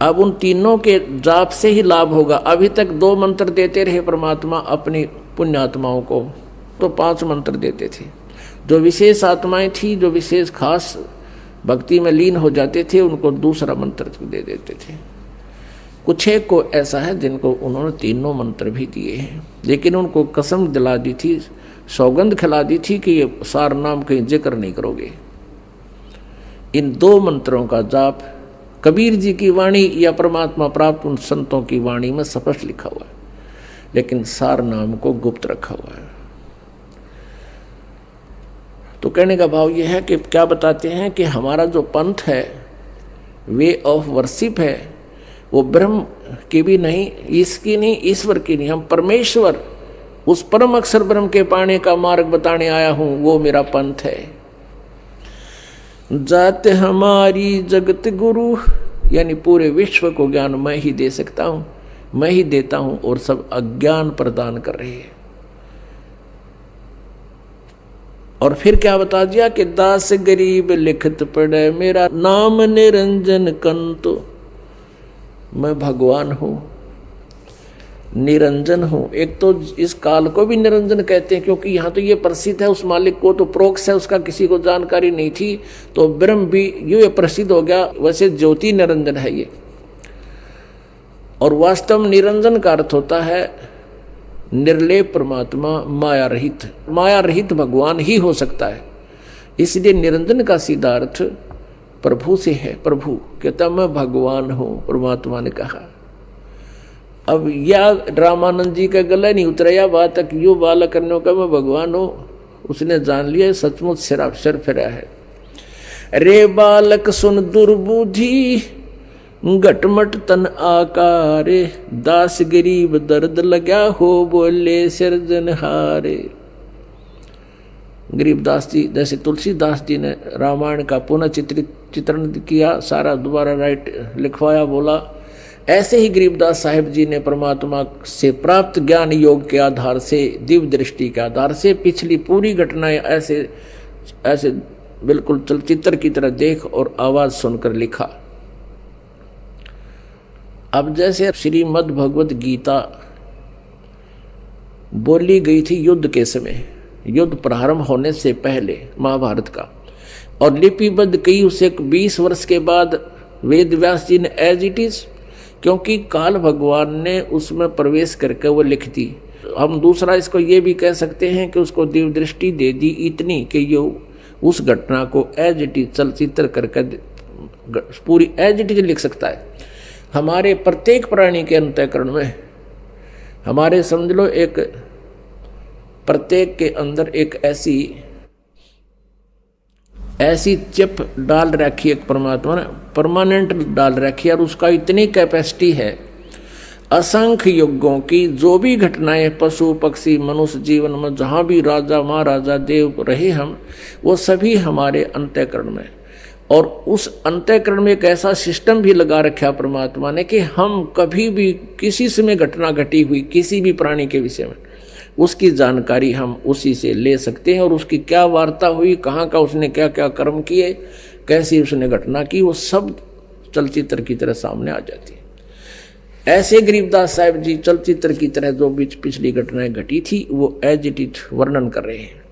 अब उन तीनों के जाप से ही लाभ होगा। अभी तक 2 मंत्र देते रहे परमात्मा अपनी पुण्यात्माओं को, तो 5 मंत्र देते थे। जो विशेष आत्माएं थी, जो विशेष खास भक्ति में लीन हो जाते थे, उनको दूसरा मंत्र दे देते थे। कुछ एक को ऐसा है जिनको उन्होंने तीनों मंत्र भी दिए हैं, लेकिन उनको कसम दिला दी थी, सौगंध खिला दी थी कि ये सार नाम कहीं जिक्र नहीं करोगे। इन 2 मंत्रों का जाप कबीर जी की वाणी या परमात्मा प्राप्त उन संतों की वाणी में स्पष्ट लिखा हुआ है, लेकिन सार नाम को गुप्त रखा हुआ है। तो कहने का भाव यह है कि क्या बताते हैं कि हमारा जो पंथ है, वे ऑफ वर्शिप है, वो ब्रह्म की भी नहीं, इसकी नहीं, ईश्वर की नहीं, हम परमेश्वर उस परम अक्षर ब्रह्म के पाने का मार्ग बताने आया हूं, वो मेरा पंथ है। जात हमारी जगत गुरु, यानी पूरे विश्व को ज्ञान मैं ही दे सकता हूं, मैं ही देता हूं, और सब अज्ञान प्रदान कर रहे हैं। और फिर क्या बता दिया कि दास गरीब लिखत पढ़े, मेरा नाम निरंजन कंतो, मैं भगवान हूं, निरंजन हूं। एक तो इस काल को भी निरंजन कहते हैं, क्योंकि यहां तो ये प्रसिद्ध है, उस मालिक को तो प्रोक्ष है, उसका किसी को जानकारी नहीं थी, तो ब्रह्म भी ये प्रसिद्ध हो गया। वैसे ज्योति निरंजन है ये, और वास्तव में निरंजन का अर्थ होता है निर्लेप परमात्मा, माया रहित। माया रहित भगवान ही हो सकता है, इसलिए निरंजन का सीधा अर्थ प्रभु से है। प्रभु कहता मैं भगवान हूं, परमात्मा ने कहा। अब या रामानंद जी का गला नहीं उतरा, या बात तक यू बालक करने का मैं भगवान हूं, उसने जान लिया सचमुच सिर फिरा है। रे बालक सुन दुर्बुद्धि, घटमट तन आकारे, दास गरीब दर्द लगा हो, बोले सिरजनहारे। गरीबदास जी, जैसे तुलसीदास जी ने रामायण का पुनः चित्रण किया, सारा दोबारा लिखवाया, बोला, ऐसे ही गरीबदास साहिब जी ने परमात्मा से प्राप्त ज्ञान योग के आधार से, दिव्य दृष्टि के आधार से पिछली पूरी घटनाएं ऐसे ऐसे बिल्कुल चलचित्र की तरह देख और आवाज सुनकर लिखा। अब जैसे श्रीमद् भगवत गीता बोली गई थी युद्ध के समय, युद्ध प्रारंभ होने से पहले महाभारत का, और लिपिबद्ध कई उसे 20 वर्ष के बाद वेद व्यास जी ने एज इट इज, क्योंकि काल भगवान ने उसमें प्रवेश करके वो लिख दी। हम दूसरा इसको ये भी कह सकते हैं कि उसको दिव्य दृष्टि दे दी इतनी कि ये उस घटना को एज इट इज चलचित्र करके पूरी एज इट इज लिख सकता है। हमारे प्रत्येक प्राणी के अंतःकरण में, हमारे समझ लो एक प्रत्येक के अंदर एक ऐसी चिप डाल रखी है परमात्मा ने, परमानेंट डाल रखी है, और उसका इतनी कैपेसिटी है असंख्य युगों की, जो भी घटनाएं पशु पक्षी मनुष्य जीवन में जहाँ भी राजा महाराजा देव रहे हम, वो सभी हमारे अंतःकरण में। और उस अंतःकरण में एक ऐसा सिस्टम भी लगा रखा परमात्मा ने कि हम कभी भी किसी समय घटना घटी हुई किसी भी प्राणी के विषय में, उसकी जानकारी हम उसी से ले सकते हैं, और उसकी क्या वार्ता हुई, कहाँ का उसने क्या क्या कर्म किए, कैसी उसने घटना की, वो सब चलचित्र की तरह सामने आ जाती है। ऐसे गरीबदास साहिब जी चलचित्र की तरह जो पिछली घटनाएं घटी थी वो एज इट इज वर्णन कर रहे हैं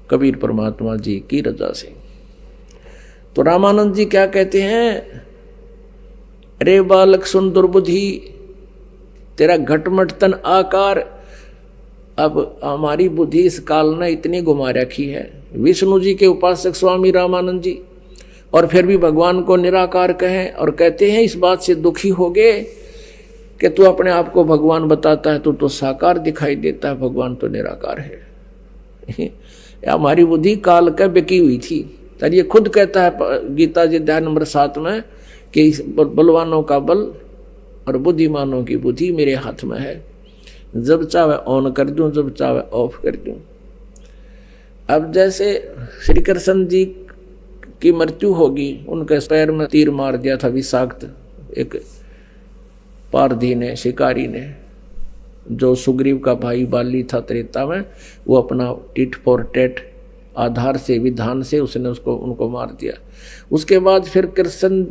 कबीर परमात्मा जी की रजा से। तो रामानंद जी क्या कहते हैं, रे बालक सुन दुर्बुद्धि, तेरा घटमट तन आकार। अब हमारी बुद्धि इस काल ने इतनी घुमा रखी है, विष्णु जी के उपासक स्वामी रामानंद जी, और फिर भी भगवान को निराकार कहें, और कहते हैं इस बात से दुखी हो गए कि तू अपने आप को भगवान बताता है, तू तो साकार दिखाई देता है, भगवान तो निराकार है। हमारी बुद्धि काल का बिकी हुई थी। तो ये खुद कहता है गीता जी अध्याय नंबर 7 में कि बलवानों का बल और बुद्धिमानों की बुद्धि मेरे हाथ में है, जब चाहे ऑन कर दूं, जब चाहे ऑफ कर दूं। अब जैसे श्री कृष्ण जी की मृत्यु होगी, उनके पैर में तीर मार दिया था विषाक्त एक पारधी ने, शिकारी ने, जो सुग्रीव का भाई बाली था त्रेता में, वो अपना टिट फॉर टेट आधार से विधान से उसने उनको मार दिया। उसके बाद फिर कृष्ण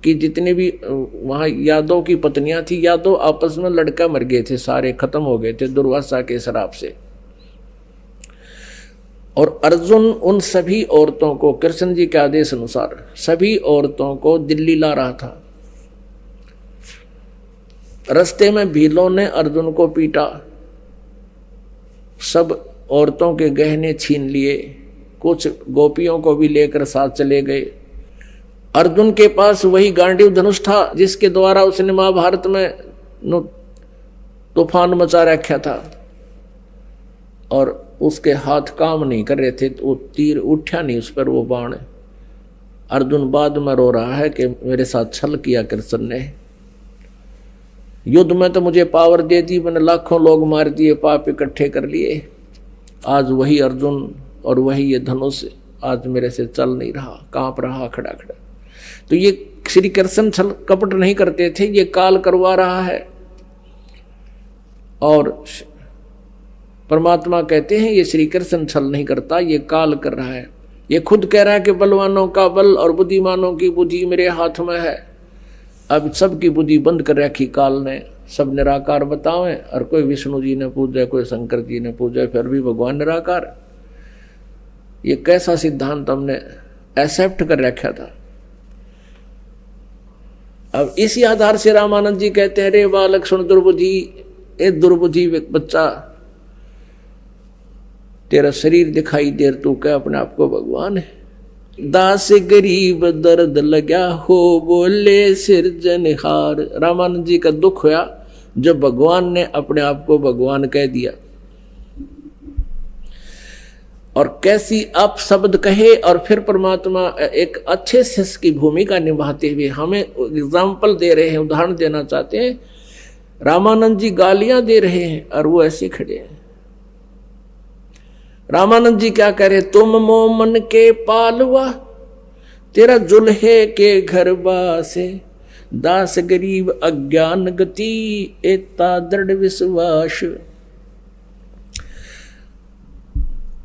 कि जितने भी वहां यादव की पत्नियां थी, यादव आपस में लड़का मर गए थे, सारे खत्म हो गए थे दुर्वासा के श्राप से। और अर्जुन उन सभी औरतों को कृष्ण जी के आदेश अनुसार सभी औरतों को दिल्ली ला रहा था। रास्ते में भीलों ने अर्जुन को पीटा, सब औरतों के गहने छीन लिए, कुछ गोपियों को भी लेकर साथ चले गए। अर्जुन के पास वही गांडीव धनुष था जिसके द्वारा उसने महाभारत में तूफान मचा रखा था, और उसके हाथ काम नहीं कर रहे थे, तो वो तीर उठा नहीं उस पर वो बाण। अर्जुन बाद में रो रहा है कि मेरे साथ छल किया कृष्ण ने, युद्ध में तो मुझे पावर दे दी, मैंने लाखों लोग मार दिए, पाप इकट्ठे कर लिए। आज वही अर्जुन और वही ये धनुष आज मेरे से चल नहीं रहा, कांप रहा खड़ा खड़ा। तो ये श्री कृष्ण छल कपट नहीं करते थे, ये काल करवा रहा है। और परमात्मा कहते हैं ये श्री कृष्ण छल नहीं करता, ये काल कर रहा है। ये खुद कह रहा है कि बलवानों का बल और बुद्धिमानों की बुद्धि मेरे हाथ में है। अब सबकी बुद्धि बंद कर रखी काल ने, सब निराकार बतावे, और कोई विष्णु जी ने पूजा, कोई शंकर जी ने पूजा, फिर भी भगवान निराकार। ये कैसा सिद्धांत हमने एक्सेप्ट कर रखा था। अब इसी आधार से रामानंद जी कहते हैं, रे बालक सुन दुर्बुद्धि, ए दुर्बुद्धि बच्चा, तेरा शरीर दिखाई दे, तू क्या अपने आप को भगवान है। दास गरीब दर्द लगा हो बोले सिरजनहार। रामानंद जी का दुख हुआ जब भगवान ने अपने आप को भगवान कह दिया। और कैसी आप शब्द कहे, और फिर परमात्मा एक अच्छे शिष्य की भूमिका निभाते हुए हमें एग्जाम्पल दे रहे हैं, उदाहरण देना चाहते हैं। रामानंद जी गालियां दे रहे हैं और वो ऐसे खड़े हैं। रामानंद जी क्या कह रहे, तुम मोमन के पालवा, तेरा जुल्हे के घर बासे, दास गरीब अज्ञान गति, एता दृढ़ विश्वास।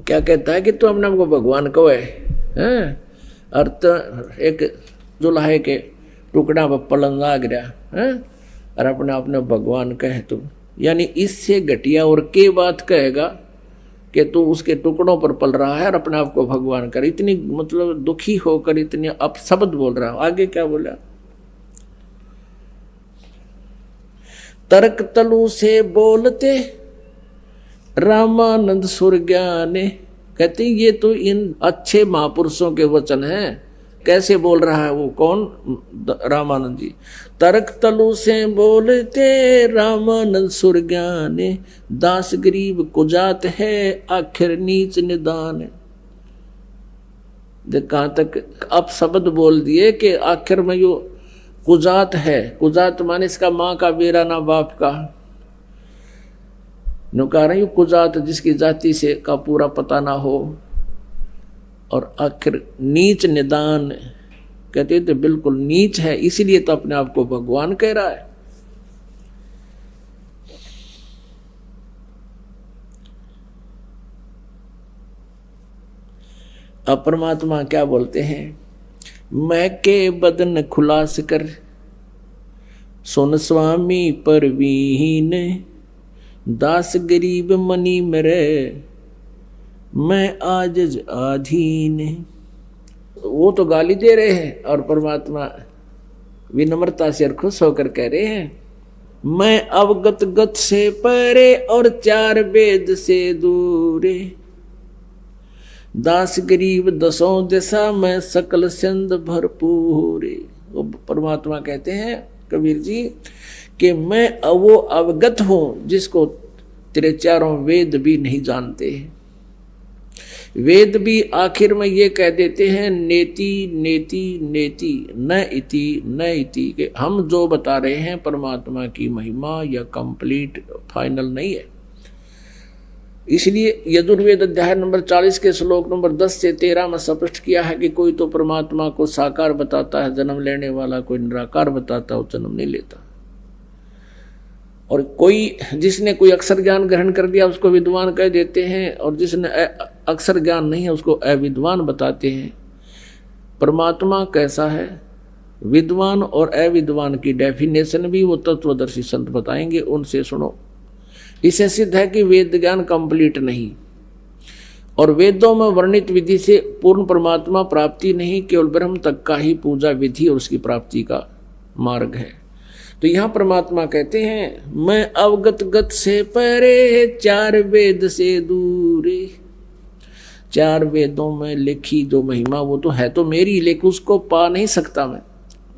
क्या कहता है कि तू अपने को भगवान को है, और तो एक जुल्हे के टुकड़ा पर पलन लाग रहा है, और अपने आप ने भगवान कहे तुम। यानी इससे घटिया और के बात कहेगा कि तू उसके टुकड़ों पर पल रहा है और अपने आप को भगवान कर। इतनी मतलब दुखी होकर इतने अपशब्द बोल रहा है। आगे क्या बोला, तर्क तलु से बोलते रामानंद सुर ज्ञाने। कहते ये तो इन अच्छे महापुरुषों के वचन हैं। कैसे बोल रहा है वो, कौन, रामानंद जी। तर्क तलु से बोलते रामानंद सुर ज्ञाने, दास गरीब कुजात है आखिर नीच निदान। कहां तक अब शब्द बोल दिए कि आखिर में यो कुजात है। कुजात माने इसका माँ का बेरा ना बाप का। कह रहे कुजात जिसकी जाति से का पूरा पता ना हो, और आखिर नीच निदान। कहते तो बिल्कुल नीच है, इसीलिए तो अपने आप को भगवान कह रहा है। अब परमात्मा क्या बोलते हैं, मैं के बदन खुलास कर सुन स्वामी परवीन, दास गरीब मनी मेरे मैं आजिज आधीन। वो तो गाली दे रहे हैं और परमात्मा विनम्रता से और खुश होकर कह रहे हैं, मैं अवगत गत से परे और चार वेद से दूरे, दास गरीब दसों दिशा में सकल सिंध भरपूरे। वो परमात्मा कहते हैं कबीर जी कि मैं वो अवगत हूं जिसको तेरे चारों वेद भी नहीं जानते। वेद भी आखिर में ये कह देते हैं नेति नेति नेति न इति न इति, के हम जो बता रहे हैं परमात्मा की महिमा या कंप्लीट फाइनल नहीं है। इसलिए यजुर्वेद अध्याय नंबर 40 के श्लोक नंबर 10 से 13 में स्पष्ट किया है कि कोई तो परमात्मा को साकार बताता है जन्म लेने वाला, कोई निराकार बताता है वो जन्म नहीं लेता। और कोई जिसने कोई अक्षर ज्ञान ग्रहण कर लिया उसको विद्वान कह देते हैं, और जिसने अक्षर ज्ञान नहीं है उसको अविद्वान बताते हैं। परमात्मा कैसा है, विद्वान और अविद्वान की डेफिनेशन भी वो तत्वदर्शी संत बताएंगे, उनसे सुनो। इससे सिद्ध है कि वेद ज्ञान कंप्लीट नहीं और वेदों में वर्णित विधि से पूर्ण परमात्मा प्राप्ति नहीं, केवल ब्रह्म तक का ही पूजा विधि और उसकी प्राप्ति का मार्ग है। तो यहाँ परमात्मा कहते हैं मैं अवगत गत से परे, चार वेद से दूरे। चार वेदों में लिखी जो महिमा वो तो है तो मेरी, लेकिन उसको पा नहीं सकता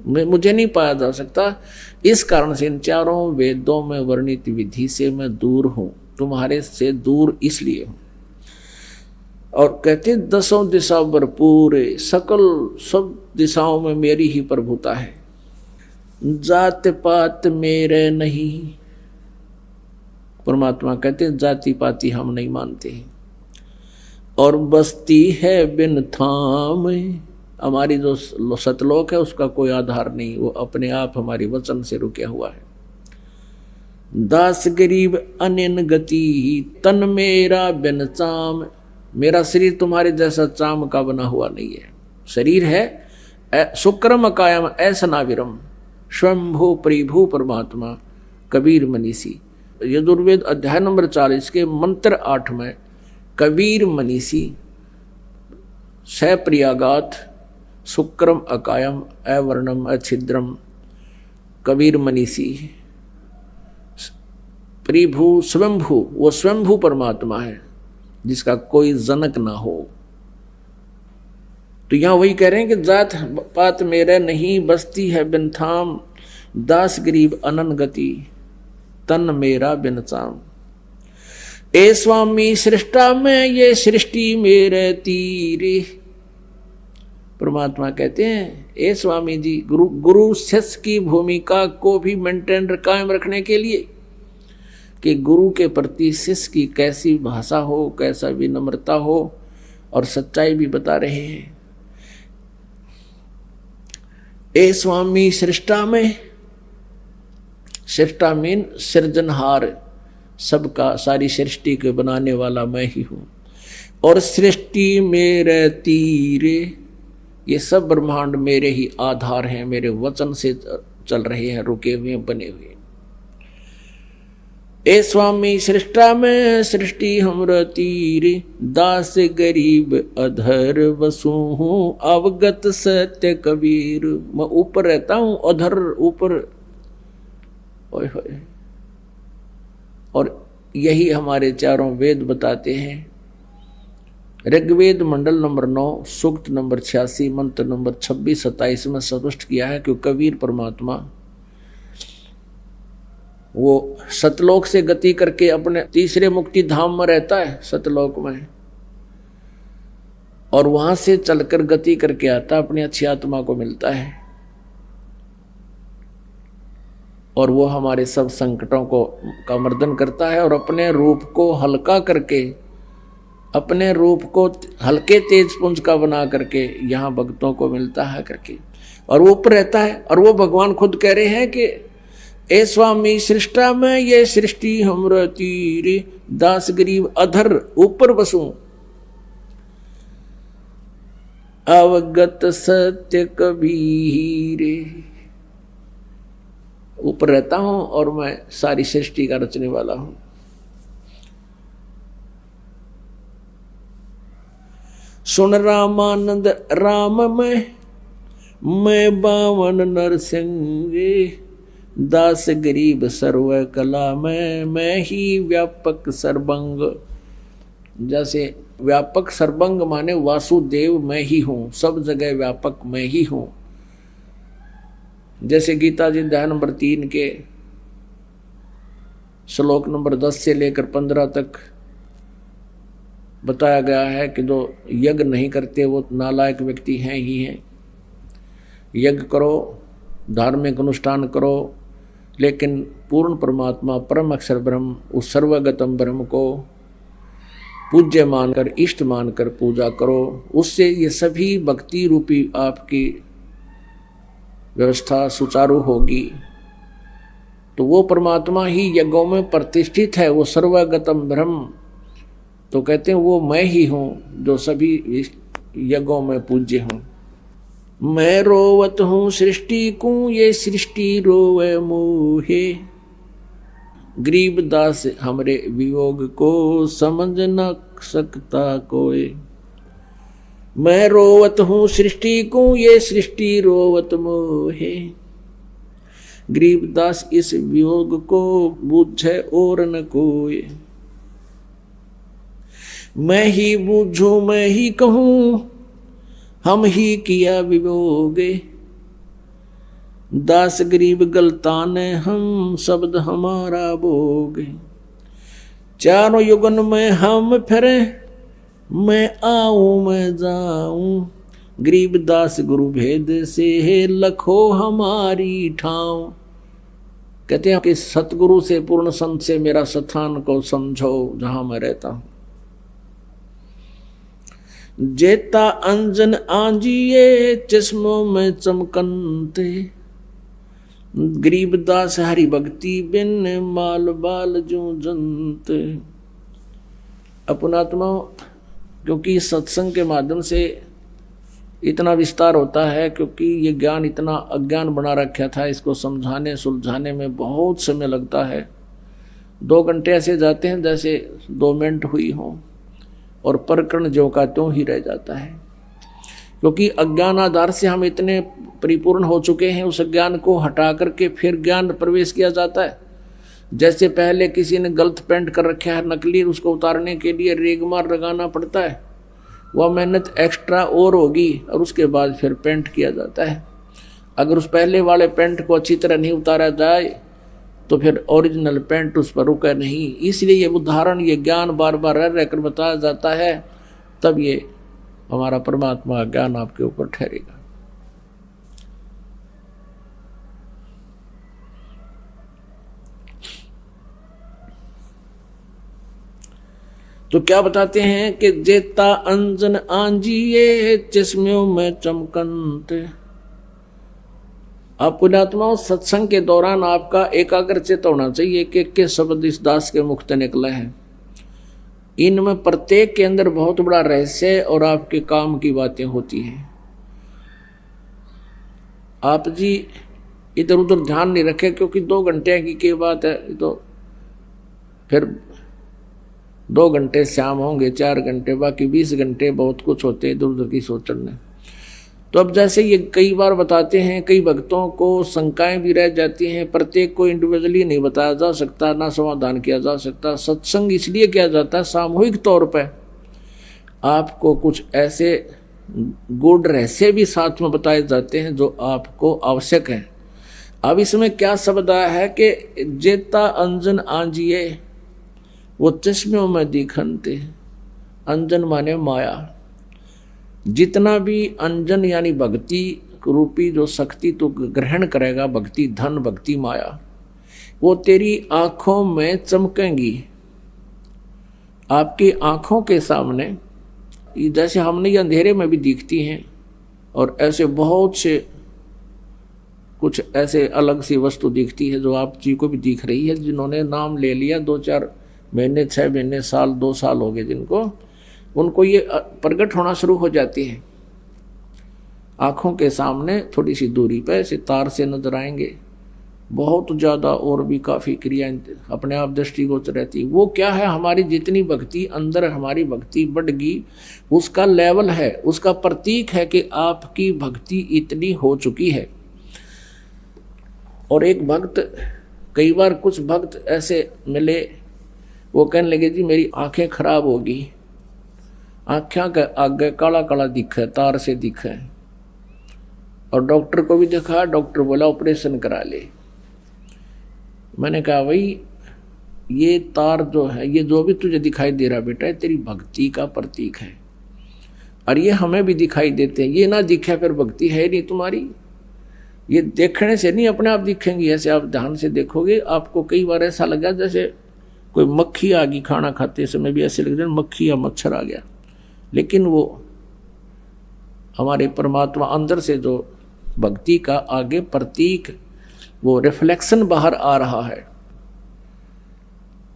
मुझे नहीं पाया जा सकता। इस कारण से इन चारों वेदों में वर्णित विधि से मैं दूर हूं, तुम्हारे से दूर इसलिए हूं। और कहते दसों दिशा भरपूर, सकल सब दिशाओं में मेरी ही प्रभुता है। जात पात मेरे नहीं, परमात्मा कहते जाति पाति हम नहीं मानते। और बस्ती है बिन थाम, हमारी जो सतलोक है उसका कोई आधार नहीं, वो अपने आप हमारी वचन से रुके हुआ है। दास गरीब अनिन गति, तन मेरा बिन चाम, मेरा शरीर तुम्हारे जैसा चाम का बना हुआ नहीं है। शरीर है शुक्रम कायम ऐसा नाविरम, स्वयंभू परिभू परमात्मा कबीर मनीषी। यजुर्वेद अध्याय नंबर 40 के मंत्र 8 में कबीर मनीषी सप्रियागात शुक्रम अकायम अवर्णम अच्छिद्रम, कबीर मनीषी परिभू स्वयंभू, वो स्वयंभू परमात्मा है जिसका कोई जनक ना हो। तो यहां वही कह रहे हैं कि जात पात मेरे नहीं, बस्ती है बिन थाम, दास गरीब अनन गति, तन मेरा बिन चाम। ए स्वामी सृष्टा में ये सृष्टि मेरे तीरे, परमात्मा कहते हैं ए स्वामी जी, गुरु शिष्य की भूमिका को भी मेंटेन कायम रखने के लिए कि गुरु के प्रति शिष्य की कैसी भाषा हो, कैसा विनम्रता हो और सच्चाई भी बता रहे हैं। ए स्वामी सृष्टा में, सृष्टा मीन सृजनहार, सबका सारी सृष्टि के बनाने वाला मैं ही हूं। और सृष्टि मेरे तीरे, ये सब ब्रह्मांड मेरे ही आधार हैं, मेरे वचन से चल रहे हैं, रुके हुए बने हुए। ए स्वामी सृष्टा में सृष्टि हमरा तीरे, दास गरीब अधर वसु हूँ, अवगत सत्य कबीर। मैं ऊपर रहता हूं, अधर ऊपर। ओए होए। और यही हमारे चारों वेद बताते हैं। ऋग्वेद मंडल नंबर 9 सूक्त नंबर 86 मंत्र नंबर 26-27 में स्पष्ट किया है कि कबीर परमात्मा वो सतलोक से गति करके अपने तीसरे मुक्ति धाम में रहता है, सतलोक में, और वहां से चलकर गति करके आता, अपनी अच्छी आत्मा को मिलता है और वो हमारे सब संकटों का मर्दन करता है और अपने रूप को हल्का करके, अपने रूप को हल्के तेज पुंज का बना करके यहाँ भक्तों को मिलता है करके, और वो ऊपर रहता है। और वो भगवान खुद कह रहे हैं कि ए स्वामी सृष्टा में ये सृष्टि हमरा तीरे, दास गरीब अधर ऊपर बसू, अवगत सत्य कबीरे। ऊपर रहता हूं और मैं सारी सृष्टि का रचने वाला हूं। सुन रामानंद राम में मैं बावन नरसिंह, दास गरीब सर्व कला में मैं ही व्यापक सर्वंग। जैसे व्यापक सर्वंग माने वासुदेव मैं ही हूं, सब जगह व्यापक मैं ही हूं। जैसे गीता जी अध्याय नंबर 3 के श्लोक नंबर 10 से लेकर 15 तक बताया गया है कि जो यज्ञ नहीं करते वो नालायक व्यक्ति हैं ही हैं। यज्ञ करो, धार्मिक अनुष्ठान करो, लेकिन पूर्ण परमात्मा परम अक्षर ब्रह्म, उस सर्वगतम ब्रह्म को पूज्य मानकर, इष्ट मानकर पूजा करो। उससे ये सभी भक्ति रूपी आपकी व्यवस्था सुचारू होगी। तो वो परमात्मा ही यज्ञों में प्रतिष्ठित है, वो सर्वगतम ब्रह्म। तो कहते हैं वो मैं ही हूँ जो सभी यज्ञों में पूज्य हूँ। मैं रोवत हूँ सृष्टि को, ये सृष्टि रोवे मोहे। गरीबदास हमरे वियोग को समझ न सकता कोई। मैं रोवत हूँ सृष्टि को, ये सृष्टि रोवत मोहे। गरीबदास इस वियोग को बूझे और न कोई। मैं ही बूझूं मैं ही कहूं, हम ही किया वियोगे। दास गरीब गलतान हम, शब्द हमारा बोगे। चारों युगन में हम फिरे, मैं आऊं मैं जाऊं। गरीब दास गुरु भेद से लखो हमारी ठाव। कहते हैं कि सतगुरु से पूर्ण संत से मेरा स्थान को समझो जहां मैं रहता हूं। जेता अंजन आंजिए चश्मों में चमकनते। गरीबदास हरि भक्ति बिन माल बाल जो जनते। अपनात्मा क्योंकि सत्संग के माध्यम से इतना विस्तार होता है, क्योंकि ये ज्ञान इतना अज्ञान बना रखा था, इसको समझाने सुलझाने में बहुत समय लगता है। 2 घंटे ऐसे जाते हैं जैसे 2 मिनट हुई हो, और प्रकरण ज्यों का त्यों ही रह जाता है। क्योंकि अज्ञान आधार से हम इतने परिपूर्ण हो चुके हैं, उस अज्ञान को हटा करके फिर ज्ञान प्रवेश किया जाता है। जैसे पहले किसी ने गलत पेंट कर रखा है नकली, उसको उतारने के लिए रेगमार लगाना पड़ता है, वह मेहनत एक्स्ट्रा और होगी, और उसके बाद फिर पेंट किया जाता है। अगर उस पहले वाले पेंट को अच्छी तरह नहीं उतारा जाए तो फिर ओरिजिनल पेंट उस पर रुका नहीं। इसलिए ये उदाहरण, ये ज्ञान बार बार रह रहकर बताया जाता है, तब ये हमारा परमात्मा ज्ञान आपके ऊपर ठहरेगा। तो क्या बताते हैं कि जेता अंजन आंजिए चश्मों में चमकनते। आप पुण्यात्माओं, सत्संग के दौरान आपका एकाग्रचित होना चाहिए कि के शब्द इस दास के मुख से निकले हैं। इनमें प्रत्येक के अंदर बहुत बड़ा रहस्य और आपके काम की बातें होती हैं। आप जी इधर उधर ध्यान नहीं रखे, क्योंकि 2 घंटे की बात है, तो फिर 2 घंटे शाम होंगे, 4 घंटे, बाकी 20 घंटे बहुत कुछ होते हैं इधर उधर की सोचने। तो अब जैसे ये कई बार बताते हैं, कई भक्तों को शंकाएं भी रह जाती हैं। प्रत्येक को इंडिविजुअली नहीं बताया जा सकता, ना समाधान किया जा सकता। सत्संग इसलिए किया जाता है सामूहिक तौर पर, आपको कुछ ऐसे गूढ़ रहस्य भी साथ में बताए जाते हैं जो आपको आवश्यक है। अब इसमें क्या शब्द आया है कि जेता अंजन आंजिए, वो चश्मों में दिखनते। अंजन माने माया। जितना भी अंजन यानी भक्ति रूपी जो शक्ति तो ग्रहण करेगा, भक्ति धन भक्ति माया, वो तेरी आंखों में चमकेंगी। आपकी आंखों के सामने जैसे हमने ये अंधेरे में भी दिखती हैं, और ऐसे बहुत से कुछ ऐसे अलग सी वस्तु दिखती है जो आप जी को भी दिख रही है। जिन्होंने नाम ले लिया 2-4 महीने 6 महीने साल 2 साल हो गए जिनको, उनको ये प्रकट होना शुरू हो जाती है। आँखों के सामने थोड़ी सी दूरी पर सितार से नजर आएंगे, बहुत ज़्यादा और भी काफ़ी क्रियाएं अपने आप दृष्टिगोचर रहती। वो क्या है, हमारी जितनी भक्ति अंदर हमारी भक्ति बढ़गी, उसका लेवल है, उसका प्रतीक है कि आपकी भक्ति इतनी हो चुकी है। और एक भक्त, कई बार कुछ भक्त ऐसे मिले, वो कहने लगे जी मेरी आंखें खराब होगी, आँखें के आगे काला काला दिखे, तार से दिखे, और डॉक्टर को भी देखा, डॉक्टर बोला ऑपरेशन करा ले। मैंने कहा भाई ये तार जो है, ये जो भी तुझे दिखाई दे रहा बेटा, तेरी भक्ति का प्रतीक है, और ये हमें भी दिखाई देते हैं। ये ना दिखे फिर भक्ति है नहीं तुम्हारी। ये देखने से नहीं अपने आप दिखेंगी, ऐसे आप ध्यान से देखोगे आपको कई बार ऐसा लगा जैसे कोई मक्खी आ गई, खाना खाते समय भी ऐसे लग रहा मक्खी या मच्छर आ गया, लेकिन वो हमारे परमात्मा अंदर से जो भक्ति का आगे प्रतीक, वो रिफ्लेक्शन बाहर आ रहा है।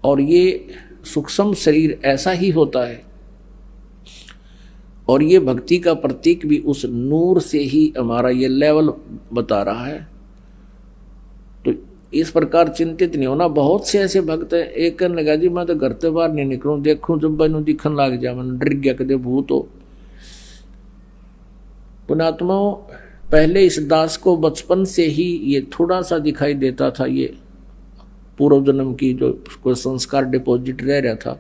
और ये सूक्ष्म शरीर ऐसा ही होता है। और ये भक्ति का प्रतीक भी उस नूर से ही हमारा ये लेवल बता रहा है। तो इस प्रकार चिंतित नहीं होना। बहुत से ऐसे भक्त हैं, एक कहने लगा जी मैं तो घर से बाहर नहीं निकलूं, देखूं जब मैंने दिखन लग जाए मैंने डर गया कदे भूत हो। पुण्यात्माओं, पहले इस दास को बचपन से ही ये थोड़ा सा दिखाई देता था, ये पूर्व जन्म की जो कोई संस्कार डिपॉजिट रह रहा था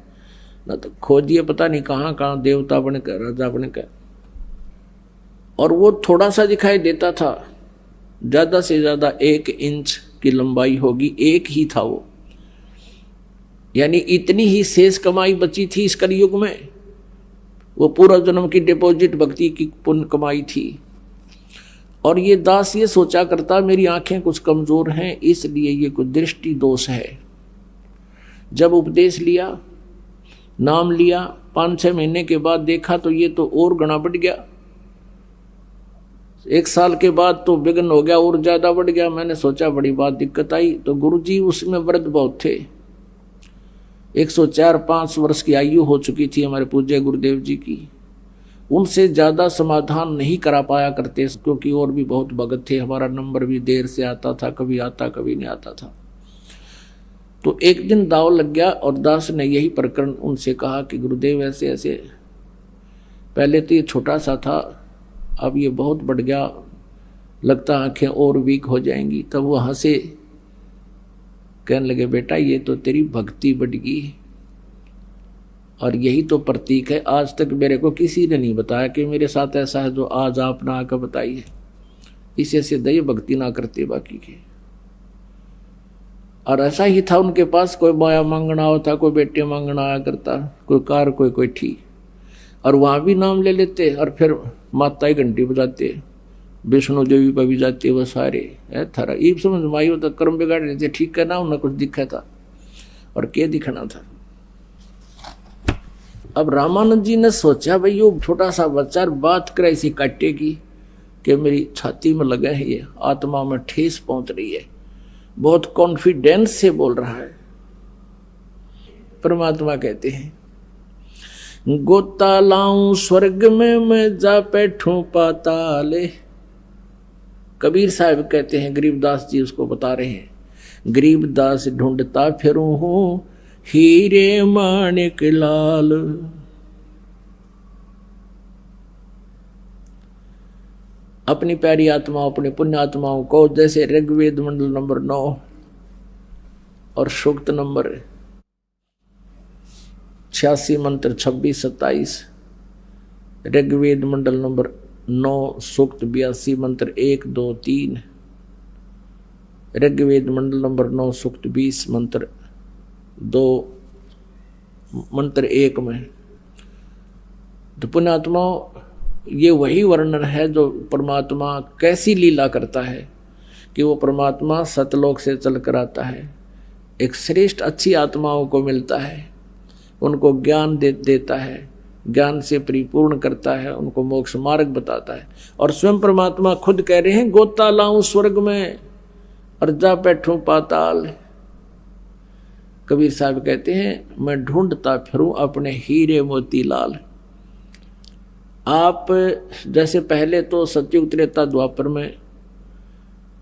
ना, तो खोजिए पता नहीं कहाँ कहाँ देवता बन कर राजा बन कर, और वो थोड़ा सा दिखाई देता था। ज्यादा से ज्यादा 1 इंच की लंबाई होगी, एक ही था वो, यानी इतनी ही शेष कमाई बची थी इस कलयुग में। वो पूर्व जन्म की डिपॉजिट भक्ति की पुण्य कमाई थी। और ये दास ये सोचा करता मेरी आंखें कुछ कमजोर हैं, इसलिए ये कुछ दृष्टि दोष है। जब उपदेश लिया, नाम लिया, 5-6 महीने के बाद देखा तो ये तो और गणा बढ़ गया। 1 साल के बाद तो विघ्न हो गया और ज्यादा बढ़ गया। मैंने सोचा बड़ी बात दिक्कत आई। तो गुरुजी उसमें वृद्ध बहुत थे, 104-105 वर्ष की आयु हो चुकी थी हमारे पूज्य गुरुदेव जी की। उनसे ज़्यादा समाधान नहीं करा पाया करते, क्योंकि और भी बहुत भगत थे। हमारा नंबर भी देर से आता था, कभी आता कभी नहीं आता था। तो एक दिन दाव लग गया और दास ने यही प्रकरण उनसे कहा कि गुरुदेव ऐसे ऐसे, पहले तो ये छोटा सा था, अब ये बहुत बढ़ गया, लगता आंखें और वीक हो जाएंगी। तब वो हंसे, कहने लगे बेटा ये तो तेरी भक्ति बढ़ गई, और यही तो प्रतीक है। आज तक मेरे को किसी ने नहीं बताया कि मेरे साथ ऐसा है जो आज आपने आकर बताई है। इसे से दया भक्ति ना करते बाकी के। और ऐसा ही था उनके पास, कोई माया मांगना होता, कोई बेटे मांगना आया करता, कोई कार कोई ठीक, और वहाँ भी नाम ले लेते और फिर माता ही घंटी बजाते, विष्णु देवी पर भी जाते, वो सारे है थारा ईब समझ माई होता कर्म बिगाड़ रहे थे। ठीक है ना, उन्हें कुछ दिखा था और क्या दिखना था। अब रामानंद जी ने सोचा भाई वो छोटा सा बच्चा बात करे इसी काटे की कि मेरी छाती में लगा है, ये आत्मा में ठेस पहुंच रही है, बहुत कॉन्फिडेंस से बोल रहा है। परमात्मा कहते हैं गोता लाऊं स्वर्ग में मैं जा बैठूं पाताले। कबीर साहब कहते हैं, गरीबदास जी उसको बता रहे हैं, गरीबदास ढूंढता फिरूं हूं हीरे माणिक लाल। अपनी प्यारी आत्माओं, अपनी पुण्य आत्माओं को, जैसे ऋग्वेद मंडल नंबर 9 और सूक्त नंबर 86 मंत्र 26-27, ऋग्वेद मंडल नंबर 9 सूक्त 82 मंत्र 1, 2, 3, ऋग्वेद मंडल नंबर 9 सूक्त 20 मंत्र 2 मंत्र 1 में। तो पुण्यात्माओं, ये वही वर्णन है जो परमात्मा कैसी लीला करता है कि वो परमात्मा सतलोक से चल कर आता है, एक श्रेष्ठ अच्छी आत्माओं को मिलता है, उनको ज्ञान देता है, ज्ञान से परिपूर्ण करता है, उनको मोक्ष मार्ग बताता है। और स्वयं परमात्मा खुद कह रहे हैं गोता लाऊं स्वर्ग में और जा बैठूं पाताल। कबीर साहब कहते हैं मैं ढूंढता फिरूं अपने हीरे मोती लाल। आप जैसे पहले तो सतयुग त्रेता द्वापर में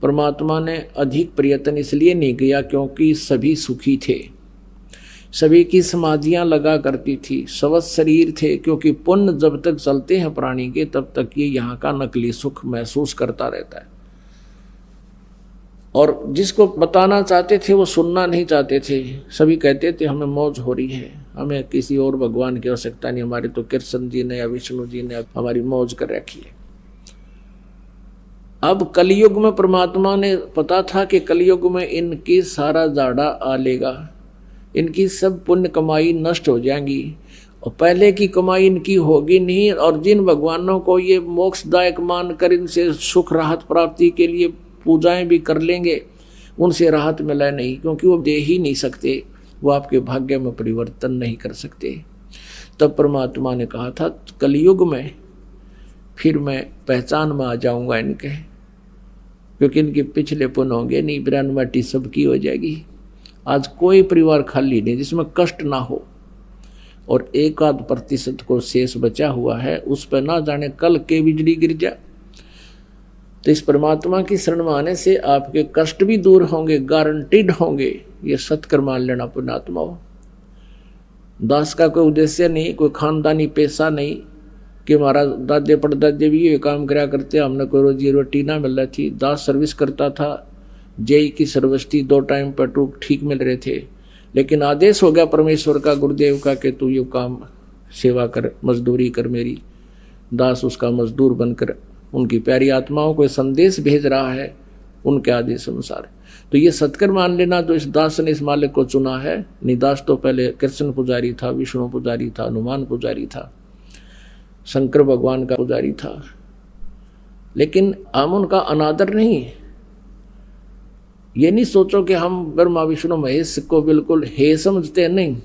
परमात्मा ने अधिक प्रयत्न इसलिए नहीं किया क्योंकि सभी सुखी थे, सभी की समाधियां लगा करती थी, स्वस्थ शरीर थे, क्योंकि पुण्य जब तक चलते हैं प्राणी के तब तक ये यहाँ का नकली सुख महसूस करता रहता है। और जिसको बताना चाहते थे वो सुनना नहीं चाहते थे। सभी कहते थे हमें मौज हो रही है, हमें किसी और भगवान की आवश्यकता नहीं, हमारी तो कृष्ण जी ने या विष्णु जी ने हमारी मौज कर रखी है। अब कलयुग में परमात्मा ने पता था कि कलयुग में इनकी सारा जाड़ा आ लेगा, इनकी सब पुण्य कमाई नष्ट हो जाएंगी और पहले की कमाई इनकी होगी नहीं। और जिन भगवानों को ये मोक्षदायक मानकर इनसे सुख राहत प्राप्ति के लिए पूजाएं भी कर लेंगे, उनसे राहत मिला नहीं, क्योंकि वो दे ही नहीं सकते, वो आपके भाग्य में परिवर्तन नहीं कर सकते। तब परमात्मा ने कहा था कलयुग में फिर मैं पहचान में आ जाऊंगा इनके, क्योंकि इनके पिछले पुण्य होंगे नहीं, बिरान माटी सबकी हो जाएगी। आज कोई परिवार खाली नहीं जिसमें कष्ट ना हो। और 1% को शेष बचा हुआ है, उस पर ना जाने कल के बिजली गिर जाए। तो इस परमात्मा की शरण में आने से आपके कष्ट भी दूर होंगे, गारंटीड होंगे। ये सत्कर्म मान लेना पुण्यात्मा हो। दास का कोई उद्देश्य नहीं, कोई खानदानी पेशा नहीं कि हमारा दादे परदादे भी ये काम करा करते, हमने कोई रोजी रोटी ना मिल रही थी। दास सर्विस करता था, जेई की सर्विस थी, 2 टाइम पेट्रोल ठीक मिल रहे थे, लेकिन आदेश हो गया परमेश्वर का, गुरुदेव का, कि तू ये काम सेवा कर, मजदूरी कर मेरी। दास उसका मजदूर बनकर उनकी प्यारी आत्माओं को संदेश भेज रहा है उनके आदेश अनुसार। तो ये सत्कर्म मान लेना। तो इस दास ने इस मालिक को चुना है। निदास तो पहले कृष्ण पुजारी था, विष्णु पुजारी था, हनुमान पुजारी था, शंकर भगवान का पुजारी था, लेकिन हम उनका अनादर नहीं। ये नहीं सोचो कि हम ब्रह्मा विष्णु महेश को बिल्कुल हे समझते हैं, नहीं।